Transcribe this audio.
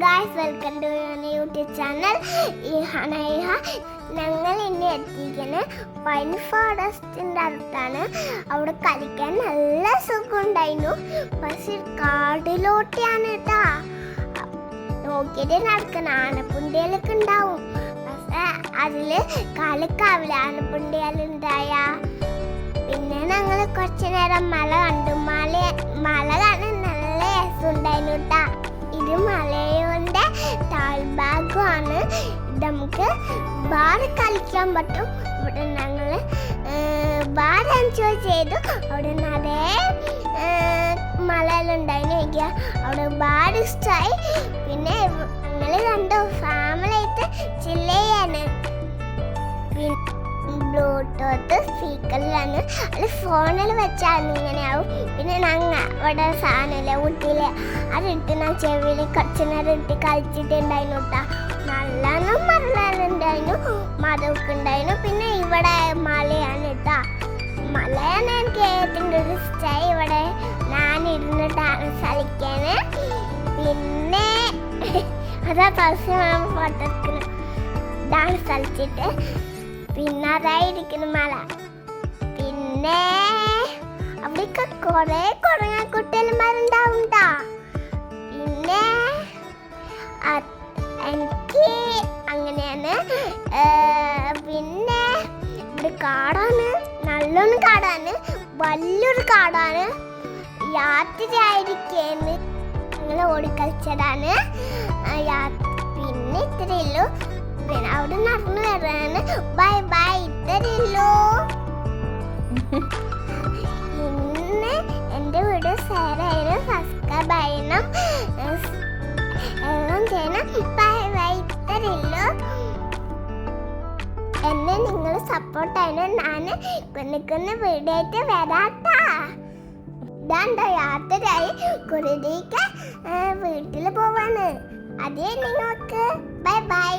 Guys, welcome to YouTube channel ഹനൈഹ. ഞങ്ങൾ ഇന്ന് എത്തിക്കുന്നത് പൈൻ ഫോറസ്റ്റിൻ്റെ അടുത്താണ്. അവിടെ കളിക്കാൻ നല്ല സുഖമുണ്ടായിരുന്നു. പക്ഷെ കാടിലോട്ടിയാണ് കേട്ടാ. നോക്കിയിട്ട് നടക്കുന്ന ആനപ്പുണ്ടികളൊക്കെ ഉണ്ടാവും. പക്ഷെ അതിൽ കളിക്കാവില്ല ആനപ്പുണ്ടികളുണ്ടായ. പിന്നെ ഞങ്ങൾ കുറച്ചു നേരം മല കണ്ടു. മല കാണാൻ നല്ല രസമുണ്ടായിരുന്നു കേട്ടാ. ഇത് മലയുടെ താഴ്ഭാഗമാണ്. നമുക്ക് ബാർ കളിക്കാൻ പറ്റും. ഇവിടെ ഞങ്ങൾ ബാർ എൻജോയ് ചെയ്തു. അവിടെ നിറയെ മലയിലുണ്ടായിരുന്നു. അവിടെ ബാർ ഇഷ്ടമായി. പിന്നെ ഞങ്ങൾ കണ്ടു ഫാമിലി ആയിട്ട് ചില്ല് ചെയ്യാണ്. ബ്ലൂടൂത്ത് സ്പീക്കറിലാണ്. അത് ഫോണിൽ വെച്ചാൽ ഇങ്ങനെയാവും. പിന്നെ ഞങ്ങൾ അവിടെ സാധനമില്ല ഊട്ടിയിലെ അതിട്ട് ഞാൻ ചെവിയിൽ കുറച്ച് നേരം ഇട്ട് കളിച്ചിട്ടുണ്ടായിരുന്നു കേട്ടാ. നല്ലോണം മരലുണ്ടായിരുന്നു, മരമൊക്കെ ഉണ്ടായിരുന്നു. പിന്നെ ഇവിടെ മലയാണ് കേട്ടാ. മലയാണ് എനിക്ക് ഏറ്റവും കൂടുതൽ ഇഷ്ടമായി. ഇവിടെ ഞാൻ ഇരുന്നിട്ടാണ് കളിക്കാന്. പിന്നെ അതാ പ്രശ്നം ഫോട്ടോ എടുക്കണം ഡാൻസ് കളിച്ചിട്ട്. പിന്നെ അതായിരിക്കുന്നു മല. പിന്നെ അവിടെയൊക്കെ കുറെ കുട്ടികളുണ്ടാവും ട്ടാ. പിന്നെ എനിക്ക് അങ്ങനെയാണ്. പിന്നെ ഇവിടെ കാടാണ്, നല്ലോണം കാടാണ്, വലിയൊരു കാടാണ്. യാത്രയായിരിക്കുന്നു. ഞങ്ങൾ ഓടിക്കളിച്ചതാണ്. പിന്നെ ഇത്രയേ ഉള്ളൂ. പിന്നെ അവിടെ നടന്നു വരാണ്. ബൈ ബൈ, ഇത്രയുള്ളൂ. ഇന്ന് എൻ്റെ വീഡിയോ ഷെയർ ചെയ്യണം, സബ്സ്ക്രൈബ് ചെയ്യണം, എല്ലാം ചെയ്യണം. ബൈ ബൈ, ഇത്രയുള്ളൂ. എന്നെ നിങ്ങൾ സപ്പോർട്ട് ചെയ്യണം. ഞാൻ കുന്നിക്കുന്ന വീഡിയോ ആയിട്ട് വരാട്ടാ. ഇതാണ്ടോ യാത്രയായി കുരുതിക്ക് വീട്ടിൽ പോവാണ്. അതേ നിങ്ങൾക്ക് ബൈ ബൈ.